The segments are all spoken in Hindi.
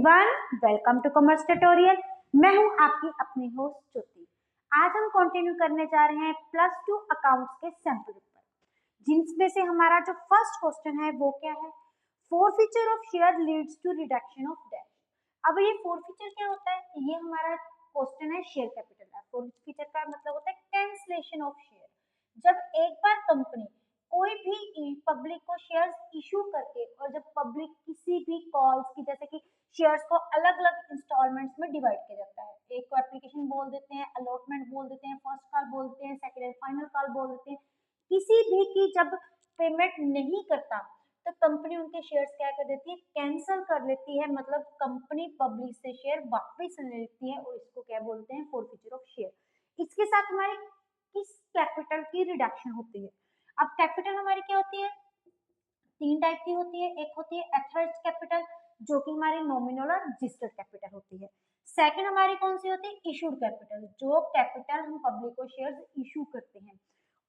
Everyone, welcome to commerce tutorial. मैं हूं आपकी अपनी होस्ट ज्योति। आज हम कंटिन्यू करने जा रहे हैं प्लस टू अकाउंट्स के सैंपल पेपर, जिनमें से हमारा जो फर्स्ट क्वेश्चन है वो क्या है, forfeiture of share leads to reduction of debt. अब ये फोरफीचर क्या होता है, ये हमारा क्वेश्चन है शेयर कैपिटल का। फोरफीचर का मतलब होता है कैंसलेशन ऑफ शेयर। जब एक बार कंपनी कोई भी पब्लिक को शेयर्स इशू करके, और जब पब्लिक किसी भी कॉल्स की, जैसे कि शेयर्स को अलग अलग इंस्टॉलमेंट्स में डिवाइड किया जाता है, एक को एप्लीकेशन बोल देते हैं, अलॉटमेंट बोल देते हैं, फर्स्ट कॉल बोलते हैं, सेकंड एंड फाइनल कॉल बोल देते हैं। किसी भी की जब पेमेंट नहीं करता तो कंपनी उनके शेयर्स क्या कर देती है, कैंसिल कर लेती है। मतलब कंपनी पब्लिक से शेयर वापस ले लेती है, और इसको क्या बोलते हैं, फोरफीचर ऑफ शेयर। इसके साथ हमारे किस कैपिटल की रिडक्शन होती है। अब कैपिटल हमारी क्या होती है, तीन टाइप की होती है। एक होती है एथराइज्ड कैपिटल, जो कि हमारी नॉमिनल और रजिस्टर्ड कैपिटल होती है। सेकंड हमारी कौन सी होती है, इशूड कैपिटल, जो कैपिटल हम पब्लिक को शेयर्स इशू करते हैं।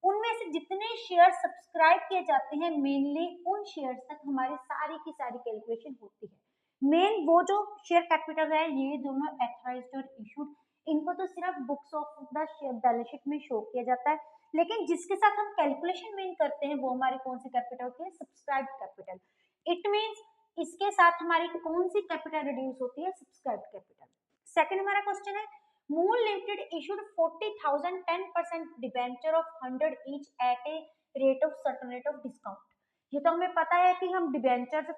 उनमें से जितने शेयर सब्सक्राइब किए जाते हैं, मेनली उन शेयर्स तक हमारी सारी की सारी कैलकुलेशन होती है। मेन वो जो शेयर कैपिटल है, ये दोनों एथराइज्ड और इशूड, इनको तो सिर्फ books of the balance sheet में शो किया जाता है, लेकिन जिसके साथ हम कैलकुलेशन मेन करते हैं वो हमारी कौन सी कैपिटल होती है, सब्सक्राइब कैपिटल। इट मींस इसके साथ हमारी कौन सी कैपिटल रिड्यूस होती है, सब्सक्राइब कैपिटल। सेकंड हमारा क्वेश्चन है, मूल limited issued 40,000 10% debenture of 100 each eight a rate of certain rate of discount. ये तो हमें पता है कि हम डिबेंचर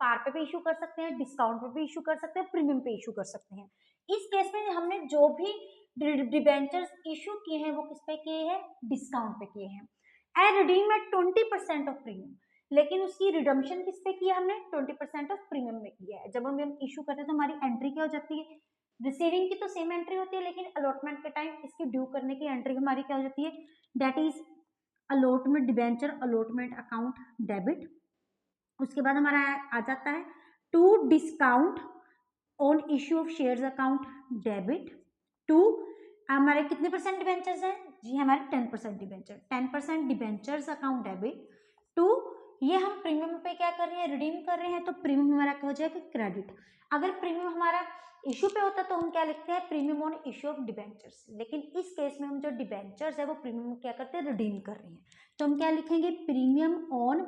पार पे भी इशू कर सकते हैं, डिस्काउंट पे भी इशू कर सकते हैं, प्रीमियम पे इशू कर सकते हैं। इस केस में हमने जो भी डिबेंचर्स इशू किए हैं वो किस पे किए हैं, डिस्काउंट पे किए हैं। And redeem at 20% of premium, लेकिन उसकी रिडम्पशन किस पे किया, हमने 20% ऑफ प्रीमियम में किया है। जब हम इशू करते हैं तो हमारी एंट्री क्या हो जाती है, रिसीविंग की तो सेम एंट्री होती है, लेकिन अलॉटमेंट के टाइम इसकी ड्यू करने की एंट्री हमारी क्या हो जाती है, that is allotment debenture allotment account debit. उसके बाद हमारा आ जाता है to discount on issue of shares account debit. To हमारे कितने परसेंट डिबेंचर्स हैं जी, हमारे 10% debenture, 10% debentures account debit. To ये हम प्रीमियम पे क्या कर रहे हैं, रिडीम कर रहे हैं, तो प्रीमियम हमारा क्या हो जाएगा, क्रेडिट। अगर प्रीमियम हमारा इशू पे होता तो हम क्या लिखते हैं, premium on issue of debentures, लेकिन इस केस में हम जो डिबेंचर्स है वो प्रीमियम क्या करते हैं, रिडीम कर रहे हैं, तो हम क्या लिखेंगे, premium on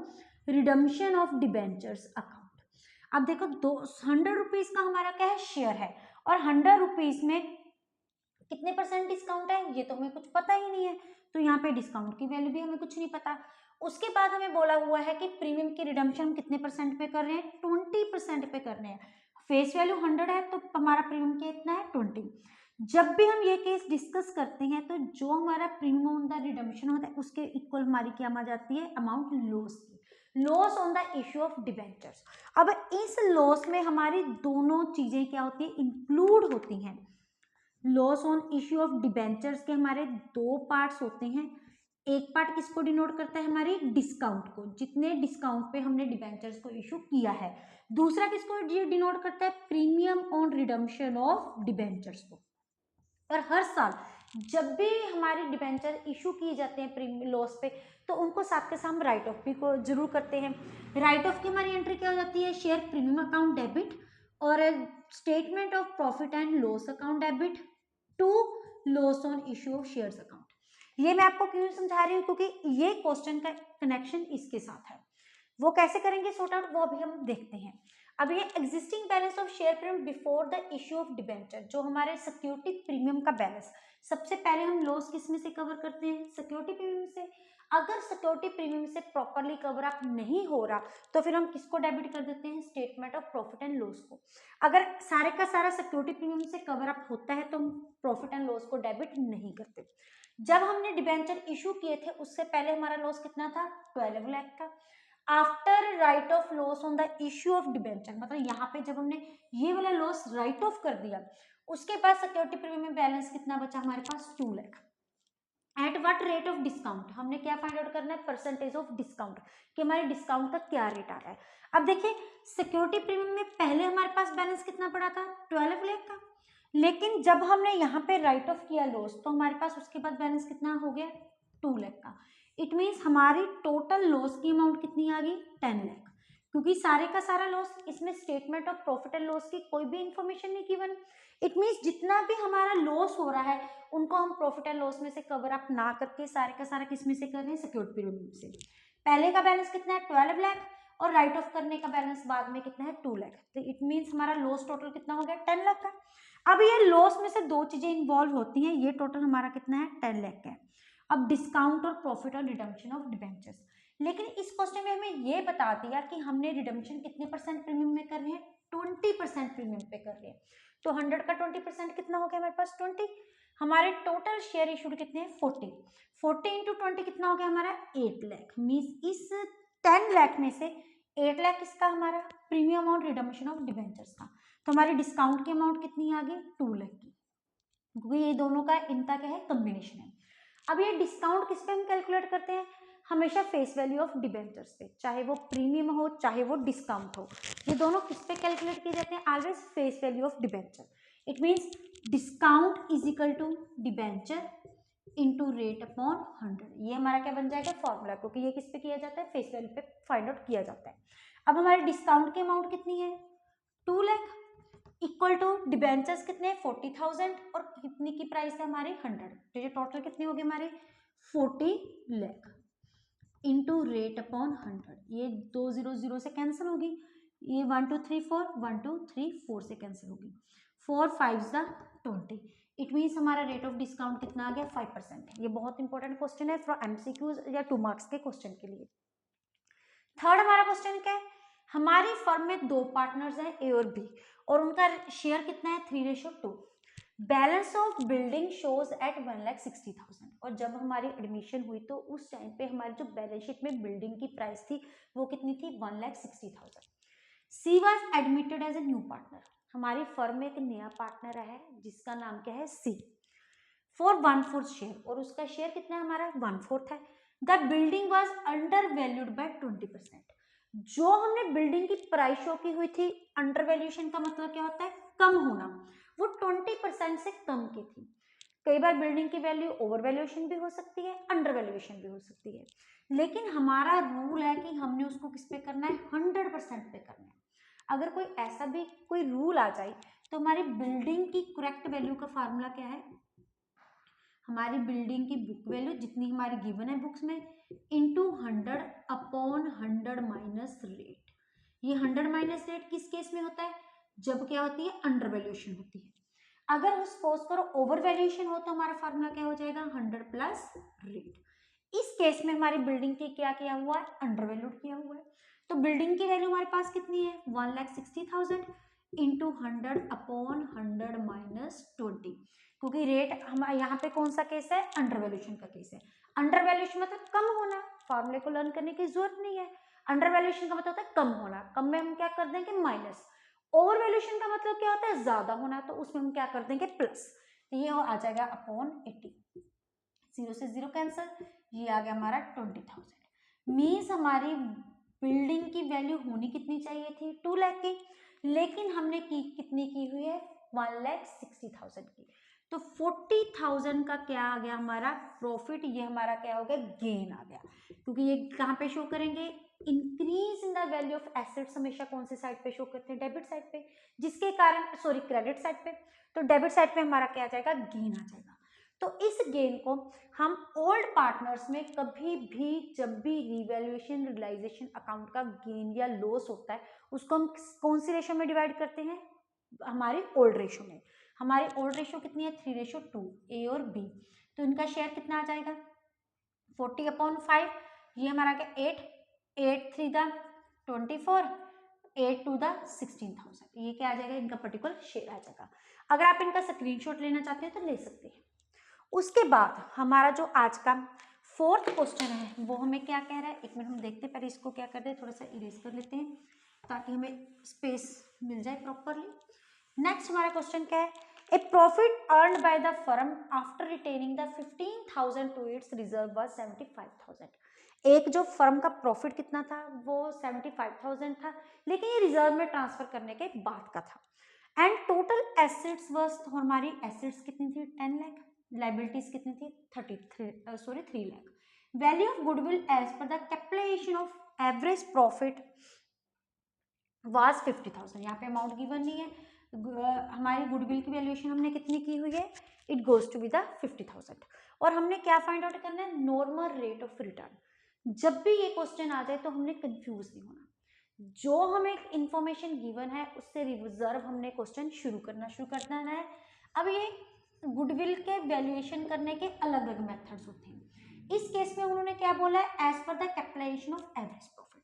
redemption of debentures account. अब देखो 100 रुपीज का हमारा क्या है, शेयर है, और 100 रुपीज में कितने परसेंट डिस्काउंट है ये तो हमें कुछ पता ही नहीं है, तो यहाँ पे डिस्काउंट की वैल्यू भी हमें कुछ नहीं पता। उसके बाद हमें बोला हुआ है कि प्रीमियम की रिडम्पशन हम कितने परसेंट पे कर रहे हैं, 20% पे कर रहे हैं। फेस वैल्यू 100 है तो हमारा प्रीमियम कितना है, 20। जब भी हम ये केस डिस्कस करते हैं तो जो हमारा प्रीमियम ऑन द रिडम्पशन होता है उसके इक्वल हमारी क्या आ जाती है, अमाउंट लॉस की, loss on the issue of debentures. अब इस लॉस में हमारी दोनों चीजें क्या होती है, इंक्लूड होती हैं। Loss on issue of debentures के हमारे दो पार्ट्स होते हैं। एक पार्ट किसको डिनोट करता है, हमारी डिस्काउंट को, जितने डिस्काउंट पे हमने डिबेंचर्स को इशू किया है। दूसरा किसको डिनोट करता है, premium on redemption of debentures को। और हर साल जब भी हमारे डिबेंचर इशू किए जाते हैं लॉस पे, तो उनको साथ के साथ राइट ऑफ भी को जरूर करते हैं। राइट ऑफ की हमारी एंट्री क्या हो जाती है, शेयर प्रीमियम अकाउंट डेबिट, और statement of profit and loss account debit to loss on issue of shares account. ये मैं आपको क्यों समझा रही हूँ, क्योंकि ये क्वेश्चन का कनेक्शन इसके साथ है। वो कैसे करेंगे सॉर्ट आउट, वो अभी हम देखते हैं। अब ये existing balance of share premium before the issue of debenture, जो हमारे सिक्योरिटी प्रीमियम का बैलेंस, सबसे पहले हम लॉस किस में से कवर करते हैं, सिक्योरिटी प्रीमियम से। अगर सिक्योरिटी प्रीमियम से प्रॉपरली कवर अप नहीं हो रहा तो फिर हम किसको डेबिट कर देते हैं, statement of profit and loss को। अगर सारे का सारा सिक्योरिटी प्रीमियम से कवर अप होता है तो हम प्रॉफिट एंड लॉस को डेबिट नहीं करते। जब हमने डिबेंचर इशू किए थे उससे पहले हमारा लॉस कितना था, 12 लाख का। After right of loss on the issue of debenture, मतलब यहाँ पे जब हमने ये वाला लॉस राइट ऑफ कर दिया, उसके बाद सिक्योरिटी प्रीमियम में बैलेंस कितना बचा हमारे पास, 2 lakh. At what rate of discount, हमने क्या फाइंड आउट करना है, परसेंटेज ऑफ डिस्काउंट, कि हमारे डिस्काउंट का क्या रेट आ रहा है। अब देखिए सिक्योरिटी प्रीमियम में पहले हमारे पास बैलेंस कितना पड़ा था, 12 लाख का, लेकिन जब हमने यहाँ पे राइट ऑफ किया लॉस तो हमारे पास उसके बाद बैलेंस कितना हो गया, 2 लाख का। इट मीन्स हमारी टोटल लॉस की अमाउंट कितनी आ गई, 10 लाख। क्योंकि सारे का सारा लॉस, इसमें statement of profit and loss की कोई भी इंफॉर्मेशन नहीं गिवन। इट मीन्स जितना भी हमारा लॉस हो रहा है उनको हम प्रॉफिट एंड लॉस में से कवर अप ना करके सारे का सारा किस में से कर रहे हैं, सिक्योरिटी प्रीमियम से। पहले का बैलेंस कितना है 12 लाख और राइट ऑफ करने का बैलेंस बाद में कितना है 2 लाख। तो इट मीन्स हमारा लॉस टोटल कितना हो गया 10 लाख का। अब ये लॉस में से दो चीजें इन्वॉल्व होती हैं, ये टोटल हमारा कितना है 10 लाख का है। अब डिस्काउंट और प्रॉफिट और रिडम्पशन ऑफ डिबेंचर्स, लेकिन इस क्वेश्चन में हमें ये बता दिया कि हमने रिडम्पशन कितने परसेंट प्रीमियम में कर रहे हैं, 20% प्रीमियम पे कर रहे हैं। तो 100 का 20% कितना हो गया हमारे पास 20। हमारे टोटल शेयर इशूड कितने हैं 40 इंटू 20 कितना हो गया हमारा 8 लाख। मीन्स इस 10 लाख में से 8 लाख किसका हमारा premium amount redemption of debentures का। तो हमारी डिस्काउंट की अमाउंट कितनी आ गई 2 लाख की, क्योंकि ये दोनों का इनका क्या है कॉम्बिनेशन है। अब ये डिस्काउंट किस पे हम कैलकुलेट करते हैं, हमेशा फेस वैल्यू ऑफ डिबेंचर्स पे, चाहे वो प्रीमियम हो चाहे वो डिस्काउंट हो, ये दोनों किस पे कैलकुलेट किए जाते हैं, always face value of debenture. It means discount is equal to debenture into rate upon 100। ये हमारा क्या बन जाएगा फॉर्मूला, क्योंकि ये किस पे किया जाता है फेस वैल्यू पे फाइंड आउट किया जाता है। अब हमारे डिस्काउंट की अमाउंट कितनी है 2 लाख इक्वल टू डिबेंचर्स कितने 40,000 और कितनी की प्राइस है हमारी 100। तो ये टोटल कितनी होगी हमारी 40 लाख इंटू रेट अपॉन 100। ये 2 0 0 से कैंसिल होगी, ये 1 2 3 4 1 2 3 4 से कैंसिल होगी, 4 5 20। इट मीन्स हमारा रेट ऑफ डिस्काउंट कितना आ गया 5%। ये बहुत इंपॉर्टेंट क्वेश्चन है फ्रॉम एमसीक्यूज या 2 मार्क्स के क्वेश्चन के लिए। थर्ड हमारा क्वेश्चन क्या है, हमारी फर्म में दो पार्टनर्स हैं ए और बी और उनका शेयर कितना है 3:2। Balance of building shows at 1,60,000 और जब हमारी एडमिशन हुई तो उस टाइम पे हमारी जो बैलेंस शीट में बिल्डिंग की प्राइस थी वो कितनी थी 1,60,000। She was admitted as a new partner, हमारी फर्म में एक नया पार्टनर है जिसका नाम क्या है सी, फॉर 1/4 शेयर और उसका शेयर कितना है हमारा 1/4 है। The building was under valued bye 20%। जो हमने बिल्डिंग की प्राइस शो की हुई थी, अंडर वैल्यूएशन का मतलब क्या होता है कम होना, वो 20% से कम की थी। कई बार बिल्डिंग की वैल्यू ओवर वैल्यूएशन भी हो सकती है, अंडर वैल्यूएशन भी हो सकती है, लेकिन हमारा रूल है कि हमने उसको किस पे करना है 100% पे करना है। अगर कोई ऐसा भी कोई रूल आ जाए तो हमारी बिल्डिंग की करेक्ट वैल्यू का फार्मूला क्या है, हमारी बिल्डिंग की बुक वैल्यू जितनी हमारी गिवन है बुक्स में इंटू 100 अपॉन 100 माइनस रेट। ये 100 माइनस रेट किस केस में होता है, जब क्या होती है अंडर वैल्यूएशन होती है। अगर सपोज करो ओवर वैल्यूएशन हो तो हमारा फार्मूला क्या हो जाएगा 100 प्लस रेट। इस केस में हमारी बिल्डिंग की क्या किया हुआ है अंडर वैल्यूड किया हुआ है। तो बिल्डिंग की वैल्यू हमारे पास कितनी है 1,60,000 इंटू 100 अपॉन 100 माइनस 20, क्योंकि रेट हम यहाँ पे कौन सा केस है अंडर वैल्यूएशन का केस है। अंडर वैल्यूएशन मतलब कम होना, फॉर्मूले को लर्न करने की जरूरत नहीं है। अंडर वैल्यूएशन का मतलब होता है कम होना, कम में हम क्या कर देंगे माइनस। ओवर वैल्यूएशन का मतलब क्या होता है ज्यादा होना, तो उसमें हम क्या कर देंगे प्लस। ये आ जाएगा अपॉन 80, 0 से 0 कैंसिल, ये आ गया हमारा 20,000। मीन्स हमारी बिल्डिंग की वैल्यू होनी कितनी चाहिए थी 2 लाख की, लेकिन हमने की कितनी की हुई है 1,60,000 की। तो 40,000 का क्या आ गया हमारा प्रॉफिट, ये हमारा क्या हो गया गेन आ गया, क्योंकि ये कहाँ पे शो करेंगे increase in the value of assets हमेशा कौन से साइड पे शो करते हैं डेबिट साइड पे, जिसके कारण सॉरी क्रेडिट साइड पे। तो डेबिट साइड पे हमारा क्या आ जाएगा गेन आ जाएगा। तो इस गेन को हम ओल्ड पार्टनर्स में कभी भी जब भी रिवैल्यूएशन रियलाइजेशन अकाउंट का गेन या लॉस होता है उसको हम कौन सी रेशो में डिवाइड करते हैं, हमारी ओल्ड रेशो में। हमारी ओल्ड रेशो कितनी है 3:2 ए और बी। तो इनका शेयर कितना आ जाएगा 40/5, ये हमारा क्या 8 8 3 24 8 2 16,000, ये क्या आ जाएगा इनका पर्टिकुलर शेयर आ जाएगा। अगर आप इनका स्क्रीनशॉट लेना चाहते हैं तो ले सकते हैं। उसके बाद हमारा जो आज का फोर्थ क्वेश्चन है वो हमें क्या कह रहा है, एक मिनट हम देखते हैं, पर इसको क्या करते हैं थोड़ा सा इरेज कर लेते हैं ताकि हमें स्पेस मिल जाए प्रॉपरली। नेक्स्ट हमारा क्वेश्चन क्या है, a profit earned by the firm after retaining the 15,000 to its reserve was 75,000। एक जो फर्म का प्रॉफिट कितना था वो 75,000 था, लेकिन ये रिजर्व में ट्रांसफर करने के बाद का था। एंड टोटल एसेट्स वर्थ, तो हमारी एसेट्स कितनी थी 10 लाख, लाइबिलिटीज कितनी थी 3 lakh. Value of goodwill as per the capitalisation of average profit was 50,000। यहाँ पे अमाउंट गिवन नहीं है, हमारी गुडविल की वैल्यूएशन हमने कितनी की हुई है, it goes to be the 50,000। और हमने क्या फाइंड आउट करना है, नॉर्मल रेट ऑफ रिटर्न। जब भी ये क्वेश्चन आ जाए तो हमने कंफ्यूज नहीं होना, जो हमें इंफॉर्मेशन गिवन है उससे रिजर्व हमने क्वेश्चन शुरू करना है। अब ये गुडविल के वैल्यूएशन करने के अलग अलग मेथड्स होते हैं। इस केस में उन्होंने क्या बोला है, as per the capitalisation of average profit.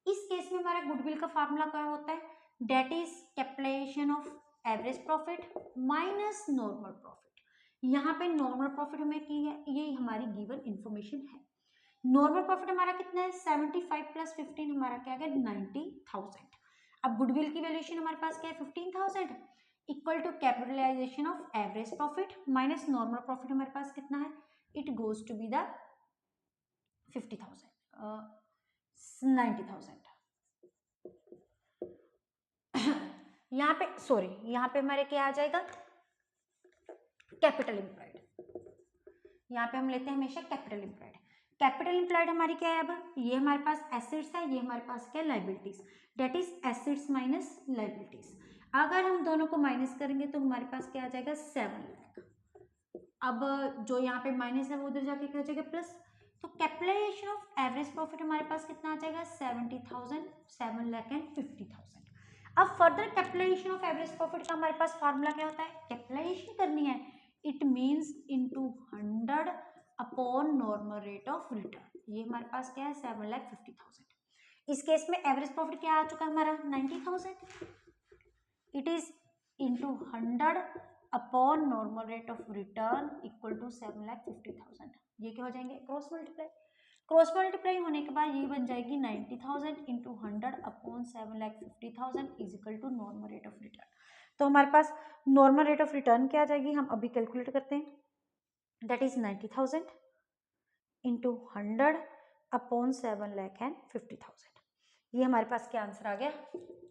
इस केस में हमारा गुडविल का फार्मूला क्या होता है, that is capitalisation of average profit minus normal profit. यहाँ पे नॉर्मल प्रॉफिट हमें की है, ये हमारी गिवन इंफॉर्मेशन है। नॉर्मल प्रॉफिट हमारा कितना है, 75 प्लस 15 हमारा क्या है, 90,000। अब गुडविल की वैल्यूएशन हमारे पास क्या है, 15,000 equal to capitalisation of average profit minus normal profit हमारे पास कितना है, it goes to be the 50,000 90,000। यहाँ पे सॉरी, यहाँ पे हमारे क्या आ जाएगा, कैपिटल एम्प्लॉयड। यहाँ पे हम लेते हैं हमेशा कैपिटल एम्प्लॉयड। कैपिटल एम्प्लॉयड हमारी क्या है, अब ये हमारे पास एसेट्स है, ये हमारे पास क्या है, liabilities. That is assets minus liabilities. अगर हम दोनों को माइनस करेंगे तो हमारे पास क्या आ जाएगा, 7 लाख। अब जो यहाँ पे माइनस है वो उधर जाके क्या हो जाएगा, प्लस। तो कैपिटलाइजेशन ऑफ एवरेज प्रॉफिट हमारे पास कितना आ जाएगा, 70,000, 7,50,000। अब further capitalisation of average profit का हमारे पास फार्मूला क्या होता है, कैपिटलाइजेशन करनी है, it means into 100 upon normal rate of return. ये हमारे पास क्या है, 7,50,000। इस केस में एवरेज प्रॉफिट क्या आ चुका है हमारा, 90,000। It is into 100 upon normal rate of return equal to 7,50,000। ये क्या हो जाएंगे, क्रॉस मल्टीप्लाई। क्रॉस मल्टीप्लाई होने के बाद ये बन जाएगी 90,000 into 100 upon 7,50,000 is equal to normal rate of return. तो हमारे पास नॉर्मल रेट ऑफ रिटर्न क्या आ जाएगी, हम अभी कैलकुलेट करते हैं। That is 90,000 into 100 upon 7,50,000। ये हमारे पास क्या आंसर आ गया,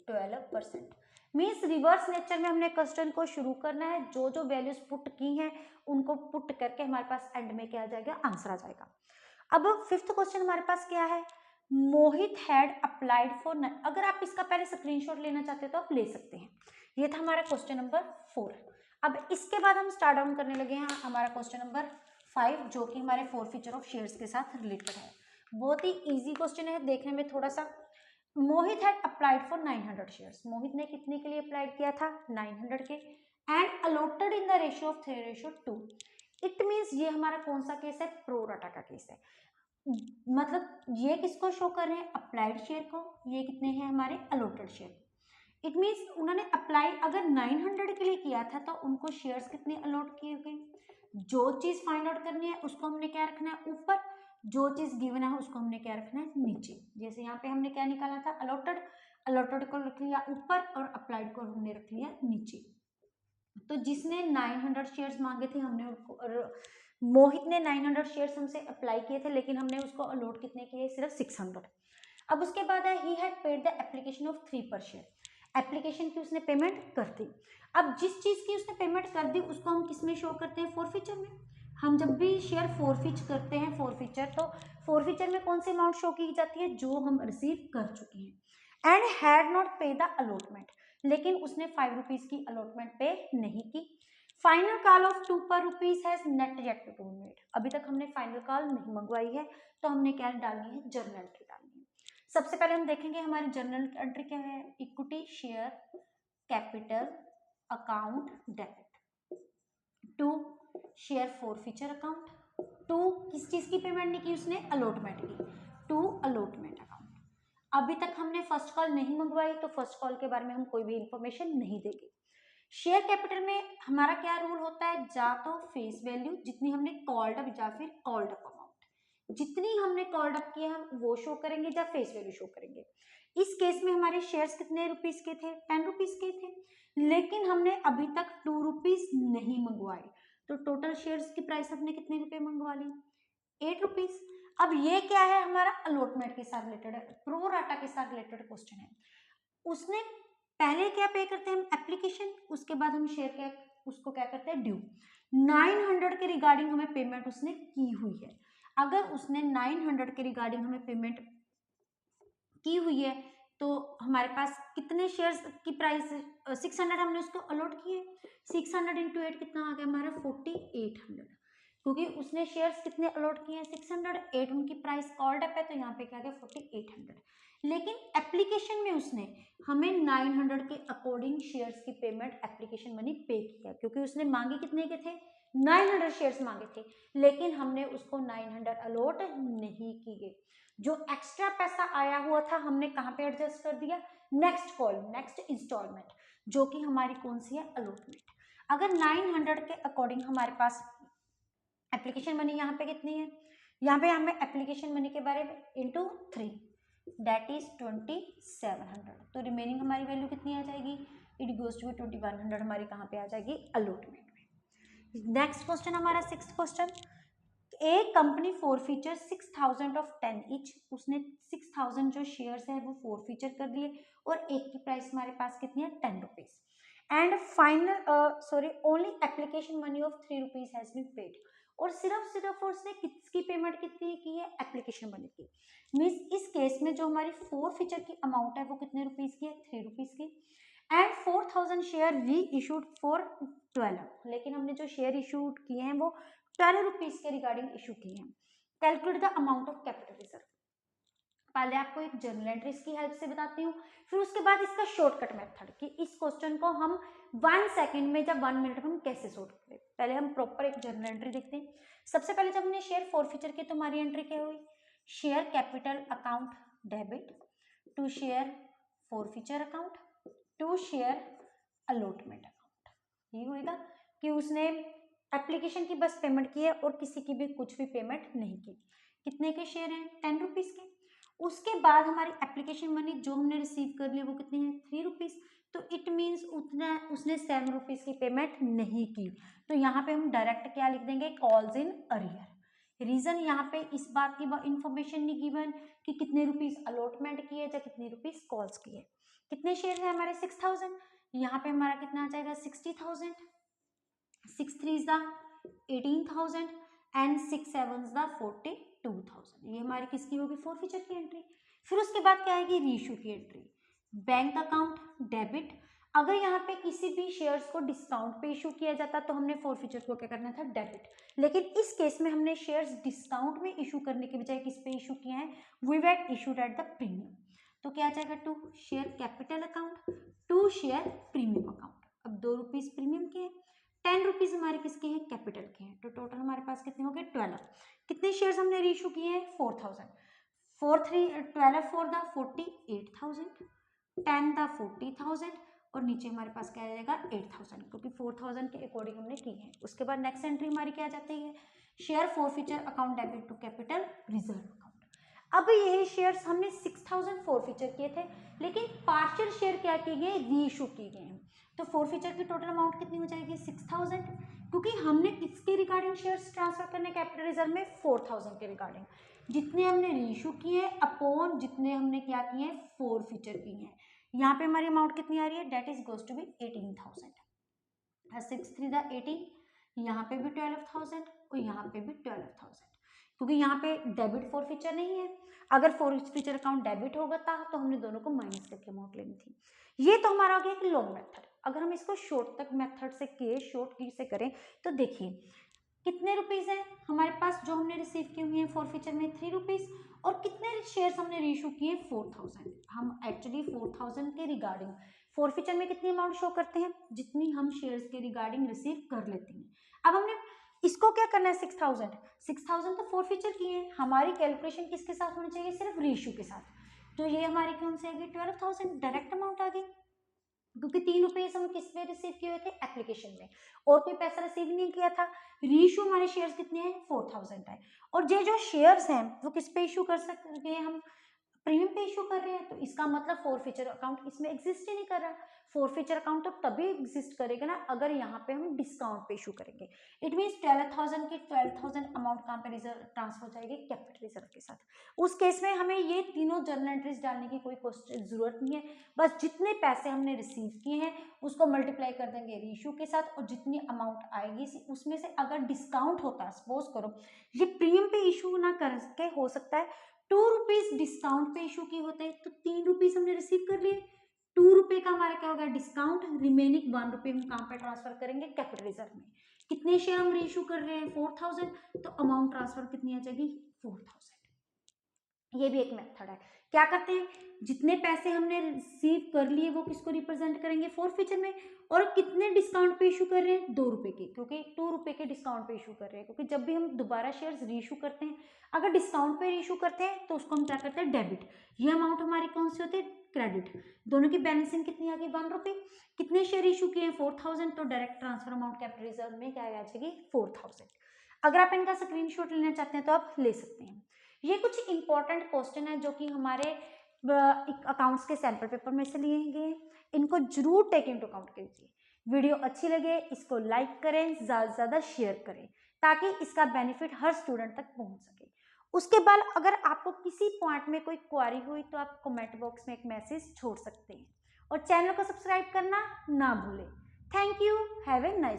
12%। मीन्स रिवर्स नेचर में हमने क्वेश्चन को शुरू करना है, जो जो वैल्यूज पुट की हैं उनको पुट करके हमारे पास एंड में क्या आ जाएगा, आंसर आ जाएगा। अब फिफ्थ क्वेश्चन हमारे पास क्या है, मोहित हैड अप्लाइड फॉर, अगर आप इसका पहले स्क्रीनशॉट लेना चाहते हो तो आप ले सकते हैं। ये था हमारा क्वेश्चन नंबर 4। अब इसके बाद हम स्टार्ट डाउन करने लगे हैं हमारा क्वेश्चन नंबर 5, जो कि हमारे फोरफीचर ऑफ शेयर्स के साथ रिलेटेड है। बहुत ही इजी क्वेश्चन है, देखने में थोड़ा सा। मोहित हैड अप्लाइड फॉर 900 शेयर्स। मोहित ने कितने के लिए अप्लाइड किया था, 900 के, and allotted in the ratio of 3:2। It means ये हमारा कौन सा केस है, प्रो राटा का केस है। मतलब ये किसको शो कर रहे हैं, अप्लाइड शेयर को, ये कितने हैं हमारे अलॉटेड शेयर। इट मीन्स उन्होंने अप्लाई अगर 900 के लिए किया था तो उनको शेयर्स कितने अलॉट किए गए। जो चीज फाइंड आउट करनी है उसको हमने क्या रखना है, ऊपर, जो चीज गिवन है उसको हमने क्या रखना है, नीचे। जैसे यहाँ पे हमने क्या निकाला था, अलॉटेड, अलॉटेड को रख लिया ऊपर और अप्लाइड को हमने रख लिया नीचे। तो जिसने 900 शेयर्स मांगे थे हमने उनको, मोहित ने 900 शेयर्स हमसे अप्लाई किए थे, लेकिन हमने उसको अलॉट कितने किए, सिर्फ 600। अब उसके बाद है he had paid the application of 3 पर शेयर। एप्लीकेशन की उसने पेमेंट कर दी। अब जिस चीज की उसने पेमेंट कर दी उसको हम किस में शो करते हैं, फोरफीचर में। हम जब भी शेयर फोरफीच करते हैं, फोरफीचर, तो फोरफीचर में कौन सी अमाउंट शो की जाती है, जो हम रिसीव कर चुके हैं। एंड हैड नॉट पे द अलॉटमेंट, लेकिन उसने 5 रुपीज की अलॉटमेंट पे नहीं की। Final call of 2 per rupees has not yet to be made. अभी तक हमने फाइनल कॉल नहीं मंगवाई है, तो हमने क्या डालनी है, जर्नल एंट्री डालनी है। सबसे पहले हम देखेंगे हमारी जर्नल एंट्री क्या है, equity share capital account debit. 2 share forfeiture account. 2 किस चीज की पेमेंट नहीं की उसने, अलॉटमेंट की। 2 अलॉटमेंट अकाउंट। अभी तक हमने फर्स्ट कॉल नहीं मंगवाई, तो फर्स्ट कॉल के बारे में हम कोई भी इंफॉर्मेशन नहीं देंगे। शेयर कैपिटल में हमारा क्या रूल होता है, जा तो फेस वैल्यू जितनी हमने कॉल्ड अप या फिर कॉल्ड अप अमाउंट, जितनी हमने कॉल्ड अप किया हम वो शो करेंगे या फेस वैल्यू शो करेंगे। इस केस में हमारे शेयर्स कितने रुपीस के थे, 10 रुपीस के थे, लेकिन हमने अभी तक 2 रुपीस नहीं मंगवाए, तो टोटल शेयर्स की प्राइस हमने कितने रुपए मंगवा ली, 8 रुपीस। अब ये क्या है, हमारा अलॉटमेंट के साथ रिलेटेड है, प्रो राटा के साथ रिलेटेड क्वेश्चन है। उसने पहले क्या पे करते हैं हम, एप्लीकेशन, उसके बाद हम शेयर क्या, उसको क्या करते हैं, ड्यू। 900 के रिगार्डिंग हमें पेमेंट उसने की हुई है। अगर उसने 900 के रिगार्डिंग हमें पेमेंट की हुई है, तो हमारे पास कितने शेयर्स की प्राइस 600 हमने उसको अलॉट किए, 600 इंटू 8 कितना आ गया हमारा 4800, क्योंकि उसने शेयर्स कितने अलॉट किए हैं 608, उनकी प्राइस कॉल्ड अप है तो यहाँ पे क्या गया 4800। लेकिन एप्लीकेशन में उसने हमें 900 के अकॉर्डिंग शेयर्स की पेमेंट एप्लीकेशन मनी पे किया, क्योंकि उसने मांगे कितने के थे 900 शेयर्स मांगे थे, लेकिन हमने उसको 900 अलॉट नहीं किए। जो एक्स्ट्रा पैसा आया हुआ था हमने कहाँ पे एडजस्ट कर दिया, नेक्स्ट कॉल, नेक्स्ट इंस्टॉलमेंट, जो कि हमारी कौन सी है अलॉटमेंट। अगर 900 के अकॉर्डिंग हमारे पास एप्लीकेशन मनी यहाँ पे कितनी है, यहाँ पे हमें एप्लीकेशन मनी के बारे में इंटू 3 दैट इज 2700, तो रिमेनिंग हमारी वैल्यू कितनी आ जाएगी, इट गोज टू 2100 हमारी कहाँ पे आ जाएगी अलॉटमेंट में। नेक्स्ट क्वेश्चन हमारा 6th question, A company for feature 6000 of 10 each, उसने 6000 जो शेयर्स है वो फॉर फीचर कर दिए और एक की प्राइस हमारे पास कितनी है 10 rupees, and final only application money of 3 rupees has been paid, और सिर्फ उसने किसकी पेमेंट कितनी की है एप्लीकेशन मनी की। मीन्स इस केस में जो हमारी फोर फीचर की अमाउंट है वो कितने रुपीज की है 3 रुपीज की, एंड 4000 शेयर री इशूड फॉर 12, लेकिन हमने जो शेयर इशूड किए हैं वो 12 रुपीज के रिगार्डिंग इशू किए हैं। Calculate the amount of capital reserve, पहले आपको एक जर्नल एंट्रीज की हेल्प से बताती हूँ, फिर उसके बाद इसका शॉर्टकट मेथड कि इस क्वेश्चन को हम 1 सेकंड में या 1 मिनट में हम कैसे सॉल्व करें। पहले हम प्रॉपर एक जर्नल एंट्री देखते हैं। सबसे पहले जब हमने शेयर फॉरफीचर की तो हमारी एंट्री क्या हुई, share capital account debit to share forfeiture account to share allotment account. ये होगा कि उसने एप्लीकेशन की बस पेमेंट की है और किसी की भी कुछ भी पेमेंट नहीं की। कितने के शेयर हैं 10 रुपीज के। उसके बाद हमारी एप्लीकेशन मनी जो हमने रिसीव कर लिया वो कितनी है 3 रुपीज, तो इट मीन्स उतना उसने 7 रुपीज की पेमेंट नहीं की, तो यहाँ पे हम डायरेक्ट क्या लिख देंगे कॉल्स इन अरियर। रीजन यहाँ पे इस बात की इंफॉर्मेशन नहीं गिवन कि कितने रुपीज अलॉटमेंट किए या कितने रुपीज कॉल्स किए। कितने शेयर है हमारे 6000, यहाँ पे हमारा कितना आ जाएगा 60,000, 6 3 द 18,000 एंड 6 7 द 42,000। ये हमारी किसकी होगी फॉरफीचर की एंट्री। फिर उसके बाद क्या आएगी रीइशू की एंट्री, बैंक अकाउंट डेबिट। अगर यहाँ पे किसी भी शेयर्स को डिस्काउंट पे इशू किया जाता तो हमने फॉरफीचर को क्या करना था डेबिट, लेकिन इस केस में हमने शेयर्स डिस्काउंट में इशू करने के बजाय किस पे इशू किए हैं, we had issued at the premium, तो क्या आ जाएगा to share capital account to share premium account. अब 2 रुपीज प्रीमियम के हैं, 10 रुपीज हमारे किसके हैं कैपिटल के हैं, तो टोटल हमारे पास कितने हो गए 12। कितने शेयर्स हमने रीइशू किए हैं 4000, 4 3 12 4 द 48,000, 10 द 40,000 और नीचे हमारे पास क्या आ जाएगा 8,000, क्योंकि 4000 के अकॉर्डिंग हमने की है। उसके बाद नेक्स्ट एंट्री हमारी क्या आ जाती है share forfeiture account debit to capital reserve account. अब यही शेयर्स हमने 6000 फॉरफीचर किए थे, लेकिन पार्शियल शेयर क्या किए गए रीइशू किए गए हैं, तो फॉरफीचर की टोटल अमाउंट कितनी हो जाएगी 6000, क्योंकि हमने किसके रिगार्डिंग शेयर्स ट्रांसफर करने कैपिटल रिजर्व में 4000 के रिगार्डिंग, जितने हमने रीइशू किए हैं अपॉन जितने हमने क्या किए हैं फॉरफीचर किए हैं। यहाँ पे हमारी अमाउंट कितनी आ रही है that is goes to be 18,000, 6 3 the 18, यहाँ पे भी 12,000 और यहाँ पे भी 12,000, क्योंकि यहाँ पे डेबिट फॉरफीचर नहीं है। अगर फॉरफीचर अकाउंट डेबिट होगा था तो हमने दोनों को माइनस करके अमाउंट लेनी थी। ये तो हमारा हो गया एक लॉन्ग मेथड। अगर हम इसको शॉर्ट तक मेथड से किए शॉर्ट की से करें तो देखिए कितने रुपीज हैं हमारे पास जो हमने रिसीव किए हुए हैं फॉरफीचर में 3 रुपीज, और कितने शेयर्स हमने रीइशू किए 4000। हम एक्चुअली 4000 के रिगार्डिंग फॉरफीचर में कितनी अमाउंट शो करते हैं जितनी हम शेयर्स के रिगार्डिंग रिसीव कर लेते हैं। अब हमने इसको क्या करना है 6000 तो फॉरफीचर किए हैं, हमारी कैलकुलेशन किसके साथ होनी चाहिए सिर्फ रीइशू के साथ, तो ये हमारी कौन सी आएगी 12,000 डायरेक्ट अमाउंट आ गई, क्योंकि 3 रुपीज हम किस में रिसीव किए हुए थे एप्लीकेशन में, और कोई पैसा रिसीव नहीं किया था। रीइशू हमारे शेयर्स कितने हैं 4000 है, और ये जो शेयर्स हैं वो किस पे इशू कर सकते हैं हम प्रीमियम पे इशू कर रहे हैं, तो इसका मतलब फॉरफीचर अकाउंट इसमें एग्जिस्ट ही नहीं कर रहा। फॉरफीचर अकाउंट तो तभी एग्जिस्ट करेगा ना अगर यहाँ पे हम डिस्काउंट पे इशू करेंगे। इट मीन्स 12,000 की 12,000 अमाउंट कहाँ पे रिजर्व ट्रांसफर हो जाएगी कैपिटल रिजर्व के साथ। उस केस में हमें ये तीनों जर्नल एंट्रीज डालने की कोई जरूरत नहीं है, बस जितने पैसे हमने रिसीव किए हैं उसको मल्टीप्लाई कर देंगे रीइशू के साथ, और जितनी अमाउंट आएगी उसमें से अगर डिस्काउंट होता है, सपोज करो ये प्रीमियम पे इशू ना करके हो सकता है ₹2 डिस्काउंट पे इशू किए होते हैं, तो ₹3 हमने रिसीव कर लिए। ₹2 का हमारा क्या होगा डिस्काउंट, रिमेनिंग ₹1 हम कहाँ पे ट्रांसफर करेंगे, कैपिटल रिजर्व में। कितने शेयर हम रीइशू कर रहे हैं, 4000, तो अमाउंट ट्रांसफर कितनी आ जाएगी, 4000। ये भी एक मेथड है। क्या करते हैं, जितने पैसे हमने रिसीव कर लिए वो किसको रिप्रेजेंट करेंगे, फॉरफीचर में। और कितने डिस्काउंट पे इशू कर रहे हैं, ₹2 के, क्योंकि ₹2 के डिस्काउंट पे इशू कर रहे हैं, क्योंकि जब भी हम दोबारा शेयर्स रीइशू करते हैं, अगर डिस्काउंट पे रीइशू करते हैं तो उसको हम क्या करते हैं, डेबिट। ये अमाउंट हमारी कौन सी होती है, क्रेडिट। दोनों की बैलेंसिंग कितनी आ गई, ₹1। कितने शेयर इशू किए हैं, 4000, तो direct transfer amount capital reserve में क्या आ जाएगी, 4000। अगर आप इनका स्क्रीनशॉट लेना चाहते हैं तो आप ले सकते हैं। ये कुछ इंपॉर्टेंट क्वेश्चन है जो कि हमारे अकाउंट्स के सैंपल पेपर में से लिए गए। इनको जरूर टेक इनटू अकाउंट कीजिए। वीडियो अच्छी लगे इसको लाइक करें, ज़्यादा से ज़्यादा शेयर करें, ताकि इसका बेनिफिट हर स्टूडेंट तक पहुंच सके। उसके बाद अगर आपको किसी पॉइंट में कोई क्वारी हुई तो आप कमेंट बॉक्स में एक मैसेज छोड़ सकते हैं, और चैनल को सब्सक्राइब करना ना भूलें। Thank you, have a nice